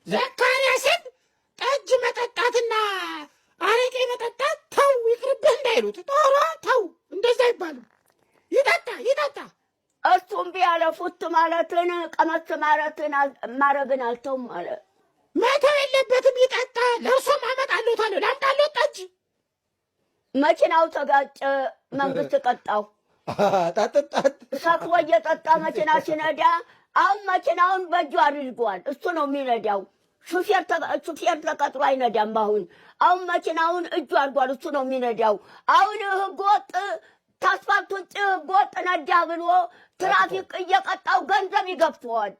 ዘካርያስን ጠጅ መጠጣትና አረቄ መጠጣት ተው ይቅርብህ እንዳይሉት። ጦሮ ተው እንደዛ አይባልም። ይጠጣ እሱም ቢያለ ፉት ማለትን ቀመስ ማረግን አልተውም አለ። መተው የለበትም ይጠጣ። ለእርሶም አመጣለሁ ታለ ላምጣለሁ ጠጅ። መኪናው ተጋጨ፣ መንግስት ቀጣው። ጠጥጣት ሰክሮ እየጠጣ መኪና ሲነዳ አሁን መኪናውን በእጁ አድርጓል። እሱ ነው የሚነዳው። ሹፌር ተቀጥሮ አይነዳም። አሁን መኪናውን እጁ አድርጓል። እሱ ነው የሚነዳው። አሁን ህገወጥ ታስፋልት ውጭ ህገወጥ ነዳ ብሎ ትራፊክ እየቀጣው ገንዘብ ይገፍተዋል።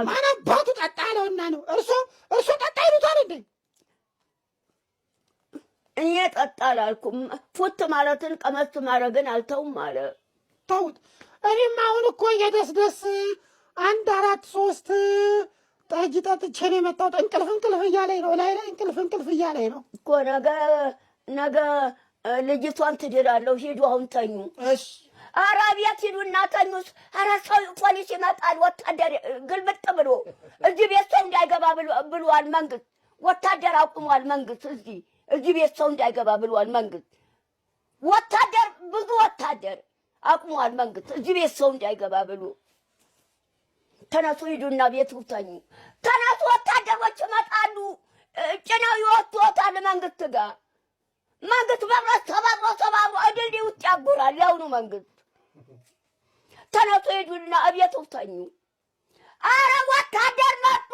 ማን አባቱ ጠጣ አለውና ነው? እርሶ ጠጣ ይሉታል እንዴ? እኔ ጠጣ አላልኩም። ፉት ማለትን ቀመስ ማድረግን አልተውም አለ። ተውት። እኔም አሁን እኮ የደስደስ 1 4 3 ጠጅ ጠጥቼ ነው የመጣሁት። እንቅልፍ እያለኝ ነው። ላይ እንቅልፍ እያለኝ ነው እኮ። ነገ ልጅቷን ትድራለሁ። ሂዱ አሁን ተኙ። እሺ። ኧረ ቤት ሂዱና ተኙስ። ኧረ ሰው ፖሊስ ይመጣል። ወታደር ግልብጥ ብሎ እዚህ ቤት ሰው እንዳይገባ ብሏል መንግስት። ወታደር አቁሟል መንግስት። እዚህ ቤት ሰው እንዳይገባ ብሏል መንግስት። ወታደር ብዙ ወታደር አቁሟል መንግስት። እዚህ ቤት ሰው እንዳይገባ ብሎ። ተነሱ ሂዱና ቤት ተኙ። ተነሱ፣ ወታደሮች ይመጣሉ። ጭነው ይወስዱታል መንግስት ጋር። መንግስት በብረት ተባብሮ እድልድይ ውስጥ ያጎራል ያሁኑ መንግስት። ተነሱ ሂዱና ቤት ተኙ። ኧረ ወታደር መጡ።